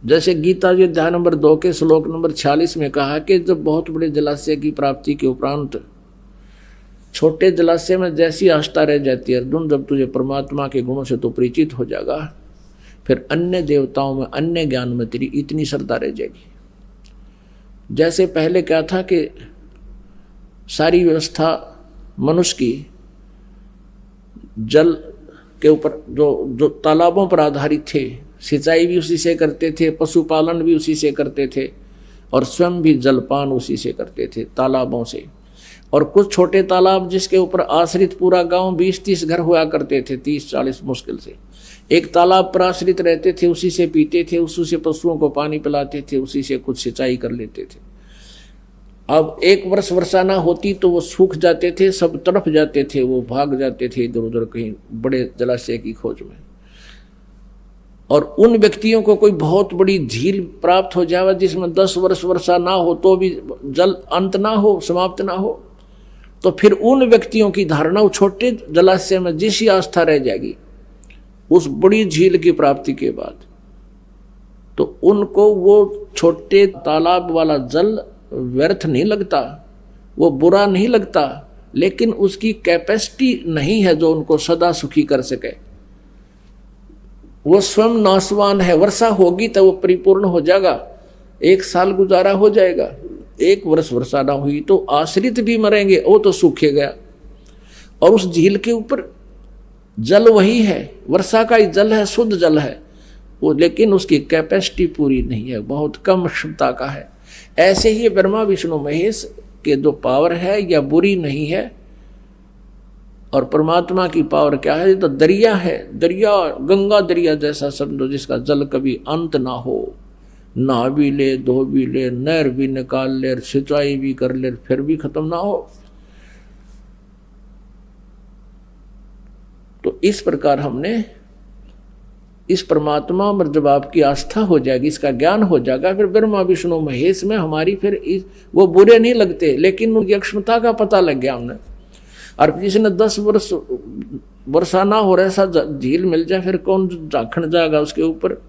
जैसे गीता जी अध्याय नंबर 2 के श्लोक नंबर 46 में कहा कि जब बहुत बड़े जलाशय की प्राप्ति के उपरांत छोटे जलाशय में जैसी आस्था रह जाती है अर्जुन, जब तुझे परमात्मा के गुणों से तो परिचित हो जाएगा, फिर अन्य देवताओं में, अन्य ज्ञान में तेरी इतनी श्रद्धा रह जाएगी। जैसे पहले क्या था कि सारी व्यवस्था मनुष्य की जल के ऊपर जो तालाबों पर आधारित थे, सिंचाई भी उसी से करते थे, पशुपालन भी उसी से करते थे, और स्वयं भी जलपान उसी से करते थे, तालाबों से। और कुछ छोटे तालाब जिसके ऊपर आश्रित पूरा गांव 20-30 घर हुआ करते थे, 30-40 मुश्किल से एक तालाब पर आश्रित रहते थे, उसी से पीते थे, उसी से पशुओं को पानी पिलाते थे, उसी से कुछ सिंचाई कर लेते थे। अब एक वर्ष वर्षा ना होती तो वो सूख जाते थे, सब तड़प जाते थे, वो भाग जाते थे इधर उधर कहीं बड़े जलाशय की खोज में। और उन व्यक्तियों को कोई बहुत बड़ी झील प्राप्त हो जाए जिसमें 10 वर्ष वर्षा ना हो तो भी जल अंत ना हो, समाप्त ना हो, तो फिर उन व्यक्तियों की धारणा उस छोटे जलाशय में जैसी आस्था रह जाएगी उस बड़ी झील की प्राप्ति के बाद, तो उनको वो छोटे तालाब वाला जल व्यर्थ नहीं लगता, वो बुरा नहीं लगता, लेकिन उसकी कैपेसिटी नहीं है जो उनको सदा सुखी कर सके। वो स्वयं नाशवान है। वर्षा होगी तो वो परिपूर्ण हो जाएगा, 1 साल गुजारा हो जाएगा। 1 वर्ष वर्षा ना हुई तो आश्रित भी मरेंगे, वो तो सूखे गया। और उस झील के ऊपर जल वही है, वर्षा का ही जल है, शुद्ध जल है वो, लेकिन उसकी कैपेसिटी पूरी नहीं है, बहुत कम क्षमता का है। ऐसे ही ब्रह्मा विष्णु महेश के जो पावर है या बुरी नहीं है, और परमात्मा की पावर क्या है, तो दरिया है, दरिया, गंगा दरिया जैसा समझो, जिसका जल कभी अंत ना हो, नहा भी ले, धो भी ले, नहर भी निकाल ले, सिंचाई भी कर ले, फिर भी खत्म ना हो। तो इस प्रकार हमने इस परमात्मा पर जब आपकी आस्था हो जाएगी, इसका ज्ञान हो जाएगा, फिर ब्रह्मा विष्णु महेश में हमारी फिर वो बुरे नहीं लगते, लेकिन उनकी अक्षमता का पता लग गया हमने। और जिसने 10 वर्ष वर्षा ना हो रहा ऐसा झील मिल जाए, फिर कौन झांकण जाएगा उसके ऊपर।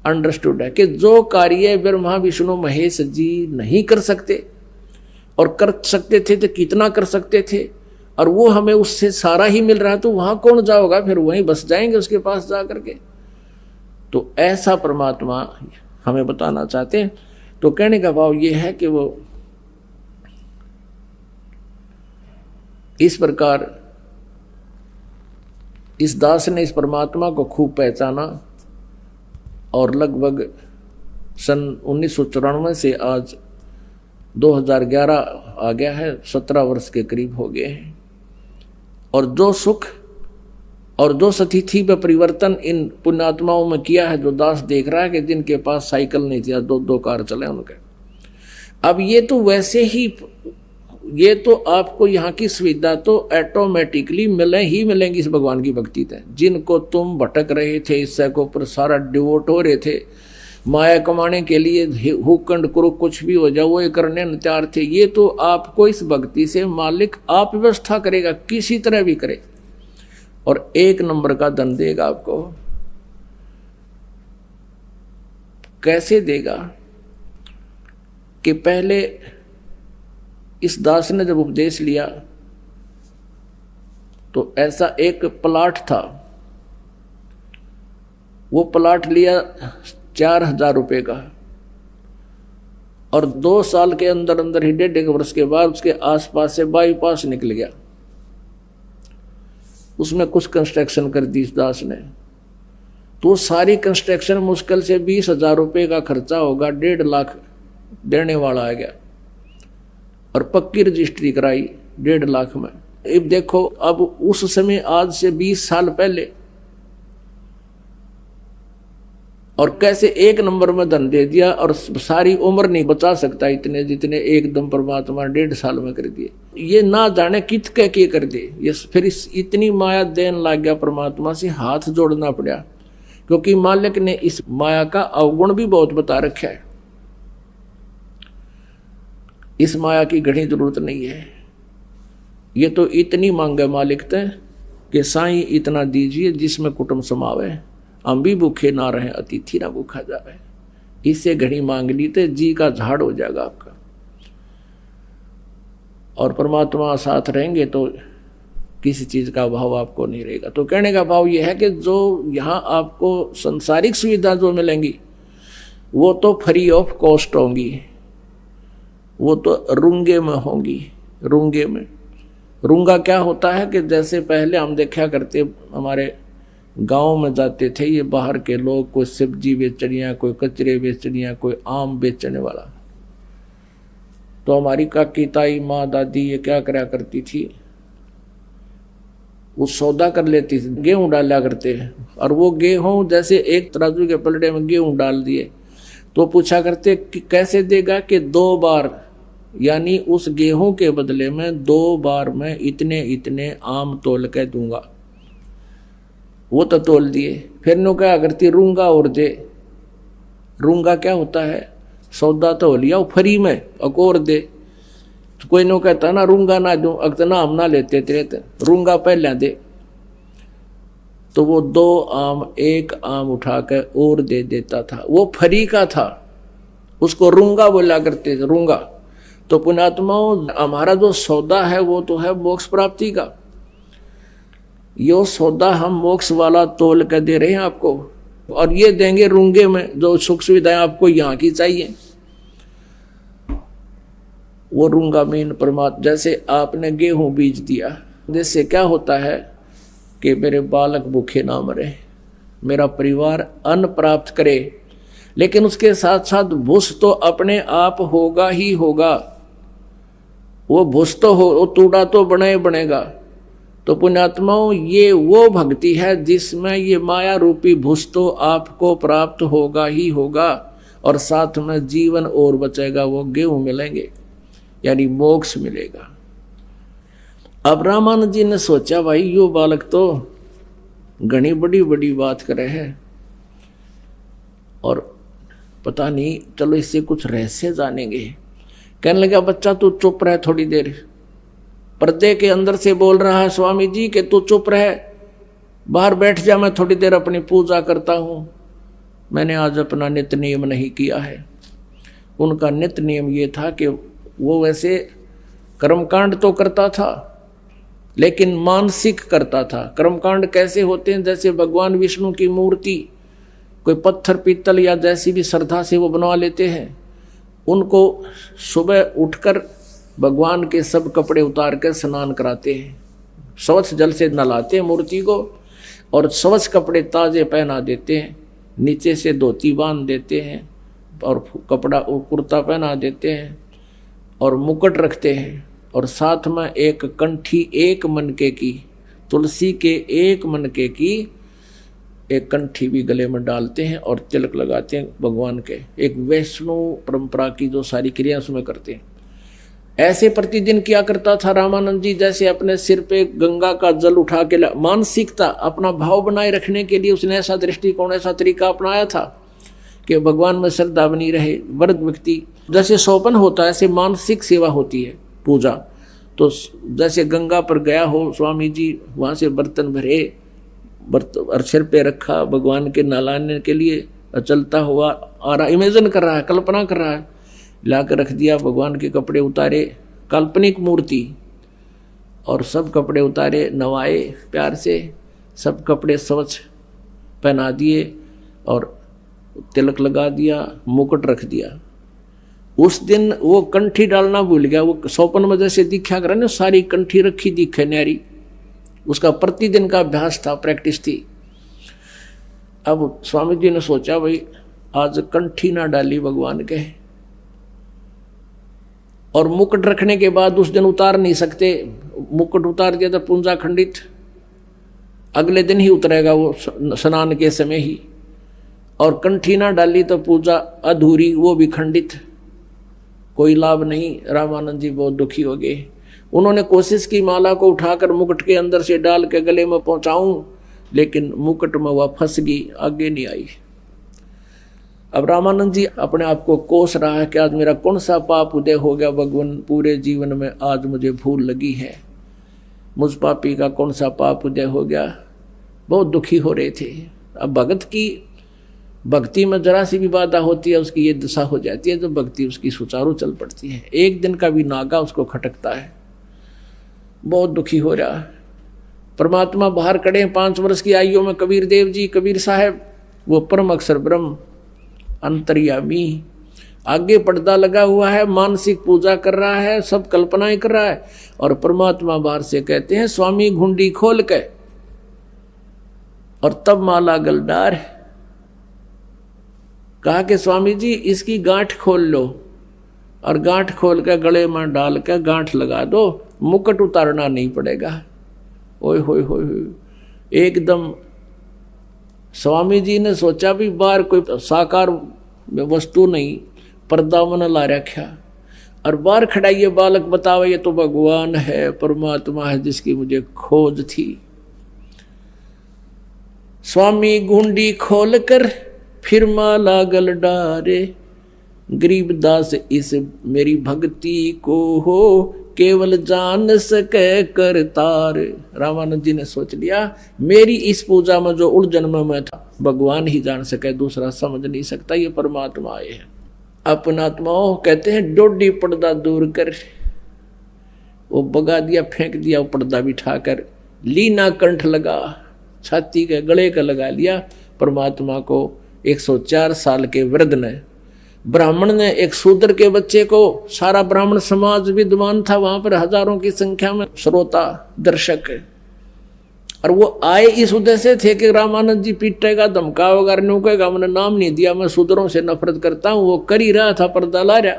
अंडरस्टूड है कि जो कार्य ब्रह्मा विष्णु महेश जी नहीं कर सकते, और कर सकते थे तो कितना कर सकते थे, और वो हमें उससे सारा ही मिल रहा है, तो वहां कौन जाओगा, फिर वहीं बस जाएंगे उसके पास जा करके। तो ऐसा परमात्मा हमें बताना चाहते हैं। तो कहने का भाव ये है कि वो इस प्रकार इस दास ने इस परमात्मा को खूब पहचाना, और लगभग सन 1994 से आज 2011 आ गया है, 17 वर्ष के करीब हो गए हैं। और जो सुख और जो सतिथि में परिवर्तन इन पुण्यात्माओं में किया है, जो दास देख रहा है कि जिनके पास साइकिल नहीं थी, 2-2 कार चले उनके, अब ये तो वैसे ही, ये तो आपको यहाँ की सुविधा तो ऑटोमेटिकली मिलेंगी इस भगवान की भक्ति से। जिनको तुम भटक रहे थे, इससे को ऊपर सारा डिवोट हो रहे थे, माया कमाने के लिए हुकंड करो, कुछ भी हो जाए वो करने न तैयार थे, ये तो आपको इस भक्ति से मालिक आप व्यवस्था करेगा, किसी तरह भी करे, और 1 नंबर का धन देगा आपको। कैसे देगा कि पहले इस दास ने जब उपदेश लिया तो ऐसा एक प्लाट था, वो प्लाट लिया 4,000 रुपये का, और 2 साल के अंदर अंदर ही 1.5 वर्ष के बाद उसके आसपास से बाईपास निकल गया। उसमें कुछ कंस्ट्रक्शन कर दी इस दास ने, तो सारी कंस्ट्रक्शन मुश्किल से 20,000 रुपये का खर्चा होगा, 1.5 लाख देने वाला आ गया, और पक्की रजिस्ट्री कराई 1.5 लाख में। अब देखो, अब उस समय आज से 20 साल पहले, और कैसे एक नंबर में धन दे दिया, और सारी उम्र नहीं बचा सकता इतने जितने एकदम परमात्मा 1.5 साल में कर दिए। ये ना जाने कित कह के कर दे, ये फिर इतनी माया देन लग गया परमात्मा से, हाथ जोड़ना पड़ा, क्योंकि मालिक ने इस माया का अवगुण भी बहुत बता रखा है। इस माया की घनी जरूरत नहीं है, ये तो इतनी मांगे मालिक ते कि साईं इतना दीजिए जिसमें कुटुंब समावे, हम भी भूखे ना रहे, अतिथि ना भूखा जावे। इससे घड़ी मांग ली तो जी का झाड़ हो जाएगा आपका, और परमात्मा साथ रहेंगे तो किसी चीज का भाव आपको नहीं रहेगा। तो कहने का भाव यह है कि जो यहाँ आपको संसारिक सुविधा जो मिलेंगी वो तो फ्री ऑफ कॉस्ट होंगी, वो तो रुंगे में होंगी। रुंगे में, रुंगा क्या होता है कि जैसे पहले हम देखा करते, हमारे गांव में जाते थे ये बाहर के लोग, कोई सब्जी बेचनिया, कोई कचरे बेचनिया, कोई आम बेचने वाला, तो हमारी काकी ताई माँ दादी ये क्या करा करती थी, वो सौदा कर लेती थी, गेहूं डाला करते हैं, और वो गेहूं जैसे एक तराजू के पलड़े में गेहूं डाल दिए तो पूछा करते कि कैसे देगा, कि 2 बार, यानी उस गेहूं के बदले में 2 बार मैं इतने इतने आम तोल के दूंगा। वो तो तोल दिए, फिर नो क्या करती, रूंगा और दे। रूंगा क्या होता है, सौदा तो हो लिया वो फ्री में, अकोर दे। तो कोई नो कहता ना रूंगा ना दूं, अगतना हम ना लेते तेरे, रूंगा पहले दे। तो वो 2 आम 1 आम उठाकर और दे देता था, वो फ्री का था, उसको रूंगा बोला करते थे, रूंगा। तो पुण्यात्माओं, हमारा जो सौदा है वो तो है मोक्ष प्राप्ति का। यो सौदा हम मोक्ष वाला तोल कर दे रहे हैं आपको, और ये देंगे रूंगे में, जो सुख सुविधाएं आपको यहाँ की चाहिए। वो रूंगा मीन परमात्मा, जैसे आपने गेहूं बीज दिया, जिससे क्या होता है कि मेरे बालक भूखे ना मरे, मेरा परिवार अन्न प्राप्त करे, लेकिन उसके साथ साथ भूस तो अपने आप होगा ही होगा। वो भूस तो हो, वो तूड़ा तो बनेगा। तो पुण्यात्माओं, ये वो भक्ति है जिसमें ये माया रूपी भूस तो आपको प्राप्त होगा ही होगा, और साथ में जीवन और बचेगा, वो गेहूं मिलेंगे, यानी मोक्ष मिलेगा। अब रामानंद जी ने सोचा, भाई यो बालक तो घनी बड़ी बड़ी बात करे है, और पता नहीं, चलो इससे कुछ रहस्य जानेंगे। कहने लगा, बच्चा तू चुप रह थोड़ी देर। पर्दे के अंदर से बोल रहा है स्वामी जी कि तू चुप रह, बाहर बैठ जा, मैं थोड़ी देर अपनी पूजा करता हूं। मैंने आज अपना नित्य नियम नहीं किया है। उनका नित्य नियम ये था कि वो वैसे कर्मकांड तो करता था, लेकिन मानसिक करता था। कर्मकांड कैसे होते हैं, जैसे भगवान विष्णु की मूर्ति कोई पत्थर पीतल या जैसी भी श्रद्धा से वो बनवा लेते हैं, उनको सुबह उठकर भगवान के सब कपड़े उतार कर स्नान कराते हैं, स्वच्छ जल से नहलाते हैं मूर्ति को, और स्वच्छ कपड़े ताजे पहना देते हैं, नीचे से धोती बांध देते हैं, और कपड़ा कुर्ता पहना देते हैं, और मुकुट रखते हैं, और साथ में एक कंठी 1 मनके की, तुलसी के 1 मनके की एक कंठी भी गले में डालते हैं, और तिलक लगाते हैं भगवान के। एक वैष्णो परंपरा की जो सारी क्रिया उसमें करते हैं। ऐसे प्रतिदिन किया करता था रामानंद जी, जैसे अपने सिर पे गंगा का जल उठा के, मानसिकता अपना भाव बनाए रखने के लिए उसने ऐसा दृष्टिकोण, ऐसा तरीका अपनाया था कि भगवान में श्रद्धा बनी रहे। वर्ग व्यक्ति जैसे सोपन होता है, ऐसे मानसिक सेवा होती है, पूजा। तो जैसे गंगा पर गया हो स्वामी जी, वहाँ से बर्तन भरे, और सिर पे रखा भगवान के नहलाने के लिए, चलता हुआ आ रहा, इमेजिन कर रहा है, कल्पना कर रहा है, लाकर रख दिया। भगवान के कपड़े उतारे, काल्पनिक मूर्ति, और सब कपड़े उतारे, नवाए प्यार से, सब कपड़े स्वच्छ पहना दिए, और तिलक लगा दिया, मुकुट रख दिया। उस दिन वो कंठी डालना भूल गया। वो सौपन में जैसे दिखा कर ना, सारी कंठी रखी दिखे न्यारी। उसका प्रतिदिन का अभ्यास था, प्रैक्टिस थी। अब स्वामी जी ने सोचा भाई आज कंठी ना डाली भगवान के, और मुकुट रखने के बाद उस दिन उतार नहीं सकते। मुकुट उतार दिया तो पूंजा खंडित, अगले दिन ही उतरेगा वो स्नान के समय ही। और कंठी ना डाली तो पूजा अधूरी, वो भी खंडित, कोई लाभ नहीं। रामानंद जी बहुत दुखी हो गए। उन्होंने कोशिश की माला को उठाकर मुकुट के अंदर से डाल के गले में पहुंचाऊं, लेकिन मुकुट में वह फंस गई, आगे नहीं आई। अब रामानंद जी अपने आप को कोस रहा है कि आज मेरा कौन सा पाप उदय हो गया भगवान, पूरे जीवन में आज मुझे भूल लगी है, मुझ पापी का कौन सा पाप उदय हो गया। बहुत दुखी हो रहे थे। अब भगत की भक्ति में जरा सी भी बाधा होती है, उसकी ये दशा हो जाती है, जो भक्ति उसकी सुचारू चल पड़ती है। एक दिन का भी नागा उसको खटकता है। बहुत दुखी हो रहा। परमात्मा बाहर खड़े हैं 5 वर्ष की आयु में, कबीर देव जी, कबीर साहब, वो परम अक्षर ब्रह्म अंतर्यामी। आगे पर्दा लगा हुआ है, मानसिक पूजा कर रहा है, सब कल्पनाएं कर रहा है, और परमात्मा बाहर से कहते हैं स्वामी घुंडी खोल के, और तब माला गलडार कहा कि स्वामी जी इसकी गांठ खोल लो, और गांठ खोल के गले में डाल के गांठ लगा दो, मुकुट उतारना नहीं पड़ेगा। ओए होए होए, एकदम स्वामी जी ने सोचा भी बाहर कोई साकार वस्तु नहीं, पर्दा मन ला रखा, और बाहर खड़ा ये बालक बतावे ये तो भगवान है, परमात्मा है जिसकी मुझे खोज थी। स्वामी घुंडी खोल कर फिर माला गल डारे, गरीबदास इस मेरी भक्ति को हो केवल जान सके करतार। रामानंद जी ने सोच लिया मेरी इस पूजा में जो उलझन में मैं था, भगवान ही जान सके, दूसरा समझ नहीं सकता, ये परमात्मा आए हैं। अपना आत्माओं कहते हैं डोडी पर्दा दूर कर, वो बगा दिया, फेंक दिया, वो पर्दा बिठाकर लीना कंठ लगा, छाती के गले का लगा लिया। परमात्मा को 104 साल के वृद्ध ने, ब्राह्मण ने एक शूद्र के बच्चे को, सारा ब्राह्मण समाज विद्वान था वहां पर, हजारों की संख्या में श्रोता दर्शक, और वो आए इस उद्देश्य थे कि रामानंद जी पीटेगा, धमकावेगा, नूकेगा, मैंने नाम नहीं दिया, मैं शूद्रों से नफरत करता हूं। वो कर ही रहा था, पर्दा ला रहा,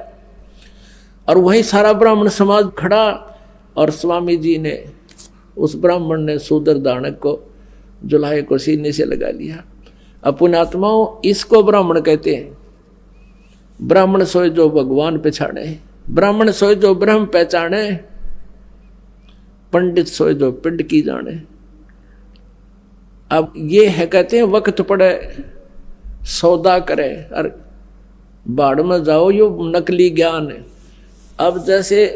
और वही सारा ब्राह्मण समाज खड़ा, और स्वामी जी ने, उस ब्राह्मण ने शूद्र दानक को जुलाहे को सीने से लगा लिया। अपने आत्माओं इसको ब्राह्मण कहते हैं। ब्राह्मण सोए जो भगवान पहचाने, ब्राह्मण सोए जो ब्रह्म पहचाने, पंडित सोए जो पिंड की जाने। अब ये है कहते हैं वक्त पड़े सौदा करे, और बाढ़ में जाओ यो नकली ज्ञान है। अब जैसे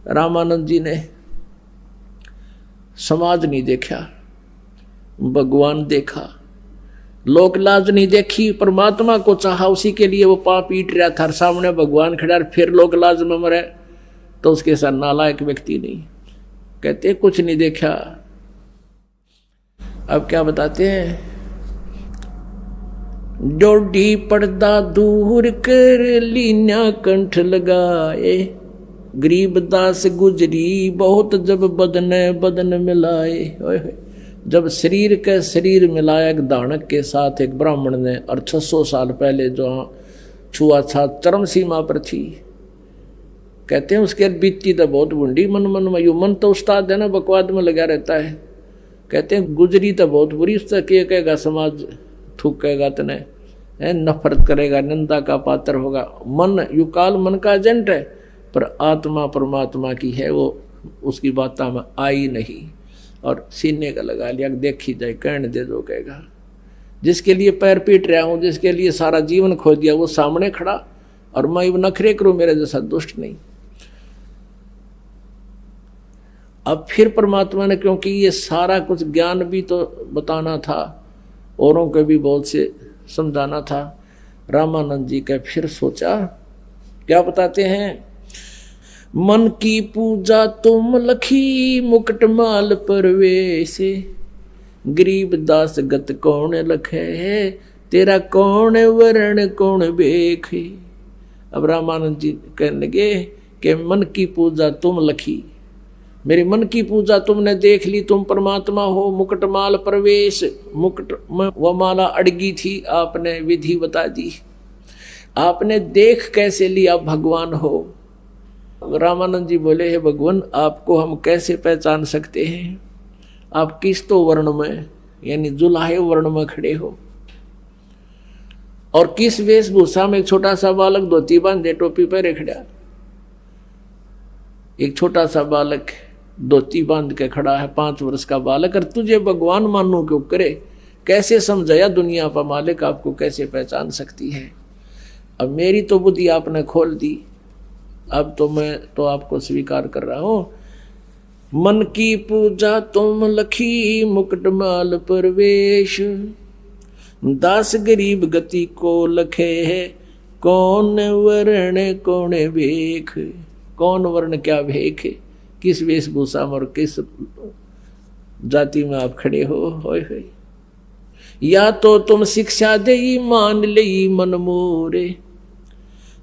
रामानंद जी ने समाज नहीं देखा, भगवान देखा, लोक लाज नहीं देखी, परमात्मा को चाहा, उसी के लिए वो पाप पीट रहा था, सामने भगवान खड़ा, फिर लोक लाज में मरे तो उसके साथ नालायक व्यक्ति नहीं। कहते कुछ नहीं देखा। अब क्या बताते हैं, डोडी पर्दा दूर कर लीना कंठ लगाए, गरीबदास गुजरी बहुत जब बदन बदन मिलाए। जब शरीर के शरीर मिलाया एक दानक के साथ एक ब्राह्मण ने, और 600 साल पहले जो छुआछात चरम सीमा पर थी, कहते हैं उसके बीती तो बहुत बूंदी, मन मन में, मन तो उस्ताद है ना, बकवाद में लगा रहता है। कहते हैं गुजरी तो बहुत बुरी, उससे क्या कहेगा समाज, थूकेगा तने, नफरत करेगा, निंदा का पात्र होगा। मन युकाल मन का एजेंट है, पर आत्मा परमात्मा की है, वो उसकी बातों में आई नहीं, और सीने का लगा लिया, देखी जाए, कहने दे दो कहेगा। जिसके लिए पैर पीट रहा हूं, जिसके लिए सारा जीवन खो दिया, वो सामने खड़ा, और मैं नखरे करूं मेरे जैसा दुष्ट नहीं। अब फिर परमात्मा ने, क्योंकि ये सारा कुछ ज्ञान भी तो बताना था, औरों को भी बहुत से समझाना था, रामानंद जी का फिर सोचा, क्या बताते हैं, मन की पूजा तुम लखी मुकुट माल परवेश, गरीब दास गत कौन लखे है, तेरा कौन वर्ण कौन भेख। अब रामानंद जी कहने लगे कि मन की पूजा तुम लखी, मेरे मन की पूजा तुमने देख ली, तुम परमात्मा हो। मुकुटमाल प्रवेश, मुकुट व माला अड़गी थी, आपने विधि बता दी। आपने देख कैसे लिया भगवान हो। रामानंद जी बोले, हे भगवान, आपको हम कैसे पहचान सकते हैं? आप किस तो वर्ण में, यानी जुलाहे वर्ण में खड़े हो, और किस वेशभूषा में? एक छोटा सा बालक धोती बांधे टोपी पहने खड़ा, एक छोटा सा बालक धोती बांध के खड़ा है, 5 वर्ष का बालक। और तुझे भगवान मानू क्यों करे? कैसे समझाया दुनिया पर मालिक आपको कैसे पहचान सकती है? अब मेरी तो बुद्धि आपने खोल दी, अब तो मैं तो आपको स्वीकार कर रहा हूं। मन की पूजा तुम लखी, मुकुटमाल प्रवेश, दास गरीब गति को लखे है, कौन वर्ण कौन भेख। कौन वर्ण क्या भेख है? किस वेशभूषा में और किस जाति में आप खड़े हो? होय होय। या तो तुम शिक्षा दे मान ले मन मोरे,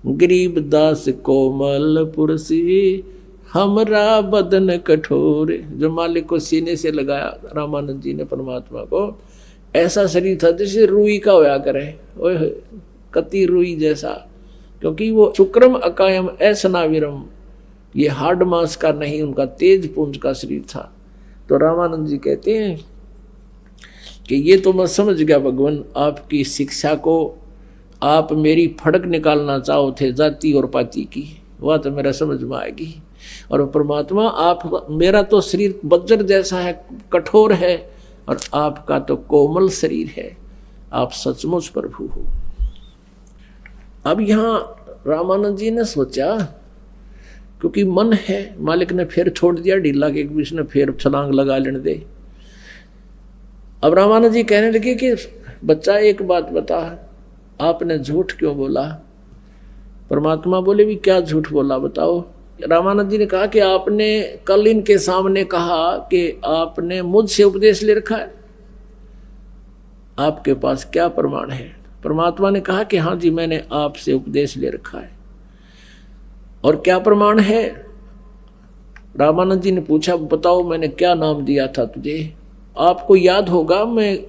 गरीब दास कोमल पुरसी, हमरा बदन कठोर। जो मालिक को सीने से लगाया रामानंद जी ने परमात्मा को, ऐसा शरीर था जैसे रुई का होया करे, ओए कति रुई जैसा, क्योंकि वो शुक्रम अकायम ऐसनाविरम, ये हार्ड मांस का नहीं, उनका तेज पुंज का शरीर था। तो रामानंद जी कहते हैं कि ये तो मैं समझ गया भगवान, आपकी शिक्षा को आप मेरी फड़क निकालना चाहो थे जाति और पाति की, वह तो मेरा समझ में आएगी। और परमात्मा, आप, मेरा तो शरीर वज्र जैसा है, कठोर है, और आपका तो कोमल शरीर है। आप सचमुच प्रभु हो। अब यहां रामानंद जी ने सोचा, क्योंकि मन है, मालिक ने फिर छोड़ दिया ढीला के बीच ने फिर छलांग लगा लेने दे। अब रामानंद जी कहने लगे कि बच्चा एक बात बता, आपने झूठ क्यों बोला? परमात्मा बोले, भी क्या झूठ बोला बताओ? रामानंद जी ने कहा कि आपने कल इनके सामने कहा कि आपने मुझसे उपदेश ले रखा है, आपके पास क्या प्रमाण है? परमात्मा ने कहा कि हाँ जी, मैंने आपसे उपदेश ले रखा है। और क्या प्रमाण है? रामानंद जी ने पूछा, बताओ मैंने क्या नाम दिया था तुझे? आपको याद होगा, मैं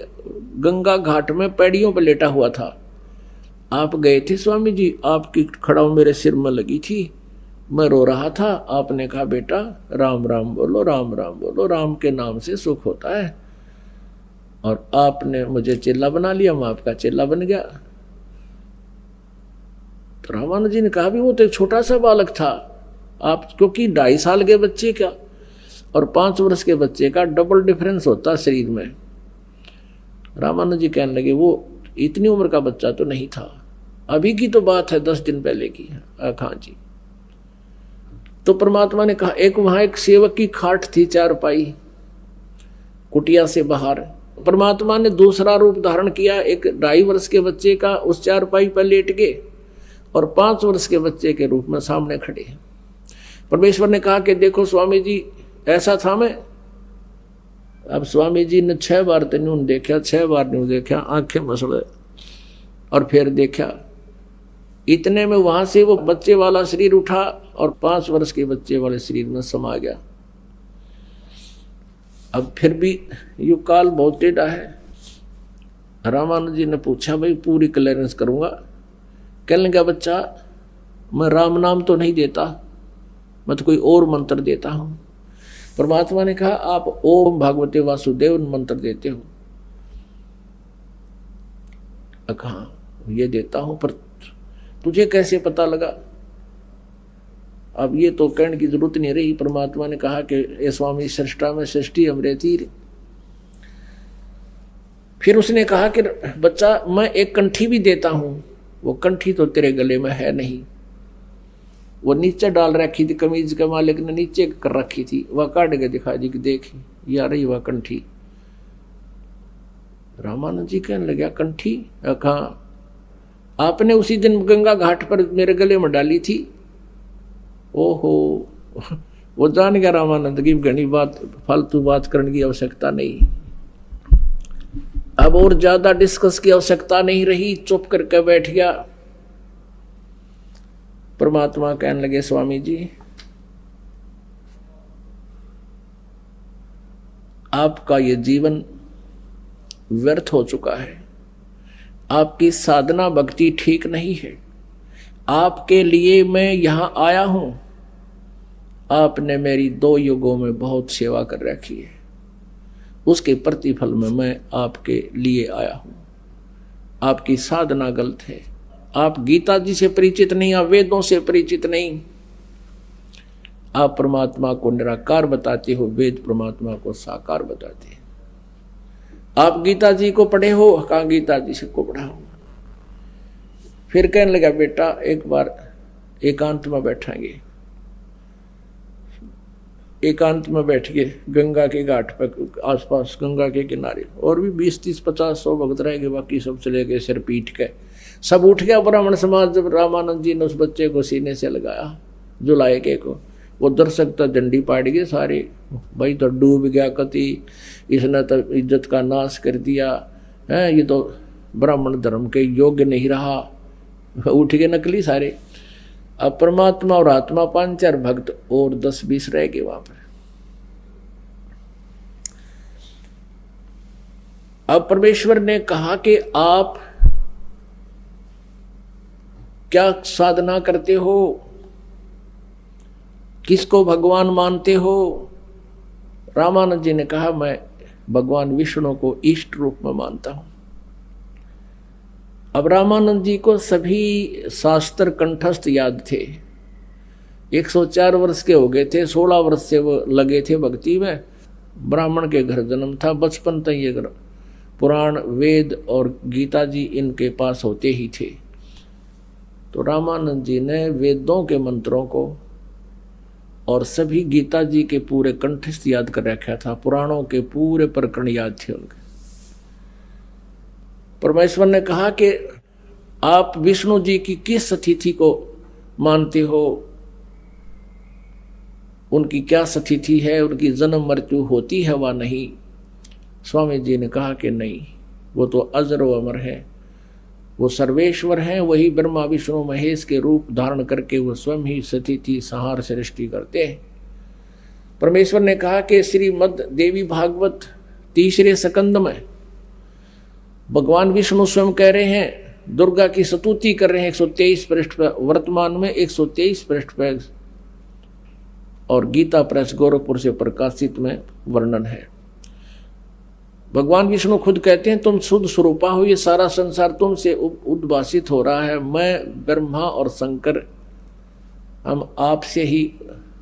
गंगा घाट में पैड़ियों पर लेटा हुआ था, आप गए थे स्वामी जी, आपकी खड़ाऊ मेरे सिर में लगी थी, मैं रो रहा था। आपने कहा, बेटा राम राम बोलो, राम राम बोलो, राम के नाम से सुख होता है। और आपने मुझे चेला बना लिया, मैं आपका चेला बन गया। तो रामानंद जी ने कहा, भी वो तो एक छोटा सा बालक था, आप, क्योंकि 2.5 साल के बच्चे का और 5 वर्ष के बच्चे का डबल डिफरेंस होता है शरीर में। रामानंद जी कहने लगे, वो इतनी उम्र का बच्चा तो नहीं था, अभी की तो बात है 10 दिन पहले की। हाँ जी। तो परमात्मा ने कहा, एक वहां एक सेवक की खाट थी, 4पाई, कुटिया से बाहर। परमात्मा ने दूसरा रूप धारण किया, एक 2.5 वर्ष के बच्चे का उस 4पाई पर लेट गए, और 5 वर्ष के बच्चे के रूप में सामने खड़े। परमेश्वर ने कहा कि देखो स्वामी जी, ऐसा था मैं। अब स्वामी जी ने 6 बार तो न्यून देखा, 6 बार न्यून देखा, आंखें मसले, और फिर देखा। इतने में वहां से वो बच्चे वाला शरीर उठा और 5 वर्ष के बच्चे वाले शरीर में समा गया। अब फिर भी यु काल बहुत टेढ़ा है। रामानंद जी ने पूछा, भाई पूरी क्लियरेंस करूंगा? कहने लगा, बच्चा मैं राम नाम तो नहीं देता, मैं तो कोई और मंत्र देता हूं। परमात्मा ने कहा, आप ओम भागवते वासुदेव मंत्र देते हो? कहा, ये देता हूं, पर तुझे कैसे पता लगा? अब ये तो कहने की जरूरत नहीं रही। परमात्मा ने कहा कि ये स्वामी सृष्टा में सृष्टि अमृति। फिर उसने कहा कि बच्चा मैं एक कंठी भी देता हूं, वो कंठी तो तेरे गले में है नहीं, वो नीचे डाल रखी थी, कमीज के मालिक ने नीचे कर रखी थी, वह काट के दिखा दी कि देख ये आ रही वह कंठी। रामानंद जी कहने लगा, कंठी? कहा, आपने उसी दिन गंगा घाट पर मेरे गले में डाली थी। ओहो, वो जान गया रामानंद की घनी बात, फालतू बात करने की आवश्यकता नहीं। अब और ज्यादा डिस्कस की आवश्यकता नहीं रही, चुप करके बैठ गया। परमात्मा कहने लगे, स्वामी जी आपका ये जीवन व्यर्थ हो चुका है, आपकी साधना भक्ति ठीक नहीं है, आपके लिए मैं यहां आया हूं। आपने मेरी 2 युगों में बहुत सेवा कर रखी है, उसके प्रतिफल में मैं आपके लिए आया हूं। आपकी साधना गलत है, आप गीता जी से परिचित नहीं, आप वेदों से परिचित नहीं। आप परमात्मा को निराकार बताते हो, वेद परमात्मा को साकार बताते हैं। आप गीता जी को पढ़े हो, कहाँ गीता जी से को पढ़ा हो। फिर कहने लगा, बेटा एक बार एकांत में बैठेंगे। एकांत में बैठ के गंगा के घाट पर, आसपास गंगा के किनारे, और भी 20, 30, 50, 100 भक्त रह गए, बाकी सब चले गए सिर पीट के। सब उठ गया ब्राह्मण समाज। जब रामानंद जी ने उस बच्चे को सीने से लगाया, जुलाए के को, वो दर्शक तो डंडी पाट गए सारे, भाई तो डूब गया कति, इसने तो इज्जत का नाश कर दिया है, ये तो ब्राह्मण धर्म के योग्य नहीं रहा। उठ गए नकली सारे। अब परमात्मा और आत्मा 5-4 भक्त और 10-20 रह गए वहां पर। अब परमेश्वर ने कहा कि आप क्या साधना करते हो, किसको भगवान मानते हो। रामानंद जी ने कहा, मैं भगवान विष्णु को इष्ट रूप में मानता हूं। अब रामानंद जी को सभी शास्त्र कंठस्थ याद थे। 104 वर्ष के हो गए थे, 16 वर्ष से वो लगे थे भक्ति में। ब्राह्मण के घर जन्म था, बचपन तक ये पुराण वेद और गीता जी इनके पास होते ही थे। तो रामानंद जी ने वेदों के मंत्रों को और सभी गीता जी के पूरे कंठस्थ याद कर रखा था, पुराणों के पूरे प्रकरण याद थे उनके। परमेश्वर ने कहा कि आप विष्णु जी की किस तिथि को मानते हो, उनकी क्या तिथि है, उनकी जन्म मृत्यु होती है वा नहीं। स्वामी जी ने कहा कि नहीं, वो तो अजर व अमर है, वो सर्वेश्वर हैं, वही ब्रह्मा विष्णु महेश के रूप धारण करके वो स्वयं ही स्थिति संहार सृष्टि करते हैं। परमेश्वर ने कहा कि श्रीमद् देवी भागवत 3 स्कंद में भगवान विष्णु स्वयं कह रहे हैं, दुर्गा की स्तुति कर रहे हैं 123 पृष्ठ पर, वर्तमान में 123 पृष्ठ पर, और गीता प्रेस गोरखपुर से प्रकाशित में वर्णन है। भगवान विष्णु खुद कहते हैं, तुम शुद्ध स्वरूपा हो, ये सारा संसार तुमसे उद्भासित हो रहा है। मैं ब्रह्मा और शंकर हम आपसे ही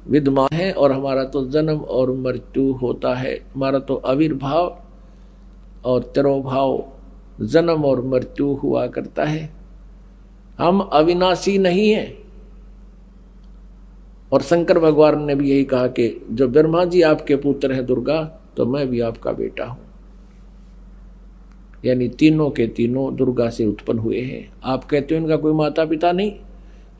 विद्यमान हैं, और हमारा तो जन्म और मृत्यु होता है, हमारा तो आविर्भाव और तिरोभाव, जन्म और मृत्यु हुआ करता है। हम अविनाशी नहीं हैं। और शंकर भगवान ने भी यही कहा कि जो ब्रह्मा जी आपके पुत्र हैं दुर्गा, तो मैं भी आपका बेटा हूं। यानी तीनों के तीनों दुर्गा से उत्पन्न हुए हैं। आप कहते हो इनका कोई माता पिता नहीं।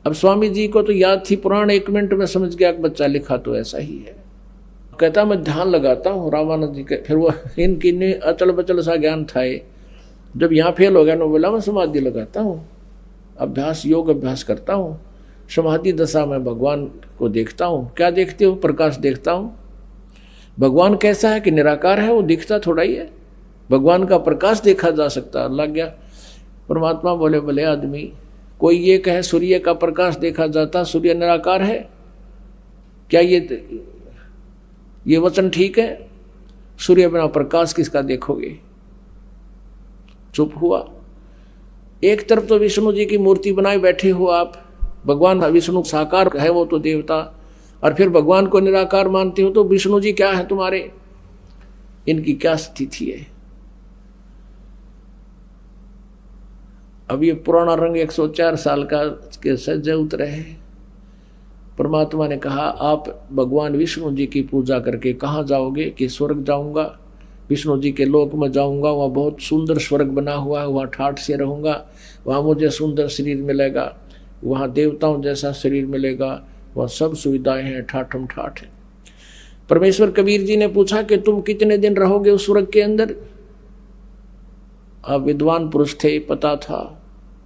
अब स्वामी जी को तो याद थी पुराण, 1 मिनट में समझ गया कि बच्चा लिखा तो ऐसा ही है। कहता मैं ध्यान लगाता हूँ रामानंद जी के। फिर वो इनकी अचल बचल सा ज्ञान था। जब यहाँ फेल हो गया ना, बोला मैं समाधि लगाता हूँ, अभ्यास योग अभ्यास करता हूँ, समाधि दशा में भगवान को देखता हूँ। क्या देखते हो? प्रकाश देखता हूँ। भगवान कैसा है कि निराकार है, वो दिखता थोड़ा ही है। भगवान का प्रकाश देखा जा सकता। लग गया। परमात्मा बोले भले आदमी, कोई ये कहे सूर्य का प्रकाश देखा जाता, सूर्य निराकार है क्या? ये वचन ठीक है? सूर्य बिना प्रकाश किसका देखोगे? चुप हुआ। एक तरफ तो विष्णु जी की मूर्ति बनाए बैठे हो आप, भगवान विष्णु साकार है, वो तो देवता, और फिर भगवान को निराकार मानते हो, तो विष्णु जी क्या है तुम्हारे? इनकी क्या स्थिति है? अब ये पुराना रंग 104 साल का के सज्जे उतरे हैं। परमात्मा ने कहा आप भगवान विष्णु जी की पूजा करके कहाँ जाओगे? कि स्वर्ग जाऊंगा, विष्णु जी के लोक में जाऊंगा, वहाँ बहुत सुंदर स्वर्ग बना हुआ है, वहाँ ठाठ से रहूंगा, वहाँ मुझे सुंदर शरीर मिलेगा, वहाँ देवताओं जैसा शरीर मिलेगा, वहाँ सब सुविधाएं हैं, ठाठम ठाठ है। परमेश्वर कबीर जी ने पूछा कि तुम कितने दिन रहोगे उस स्वर्ग के अंदर? आप विद्वान पुरुष थे, पता था।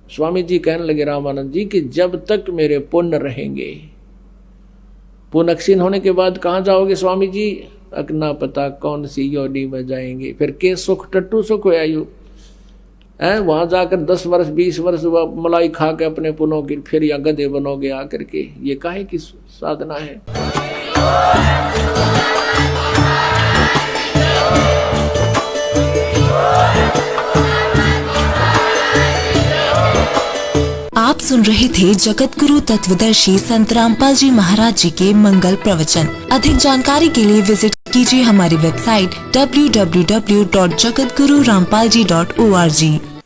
स्वामी जी कहने लगे रामानंद जी कि जब तक मेरे पुण्य रहेंगे, पुण्य क्षीण होने के बाद कहाँ जाओगे स्वामी जी? अकना पता कौन सी योनि में जाएंगे। फिर के सुख टट्टू सुख हो आयु है, वहां जाकर 10 वर्ष 20 वर्ष मलाई खा के अपने पुनों की फिर या गधे बनोगे आकर के। ये काहे की साधना है? आप सुन रहे थे जगत गुरु तत्वदर्शी संत रामपाल जी महाराज जी के मंगल प्रवचन। अधिक जानकारी के लिए विजिट कीजिए हमारी वेबसाइट www.jagatgururampalji.org।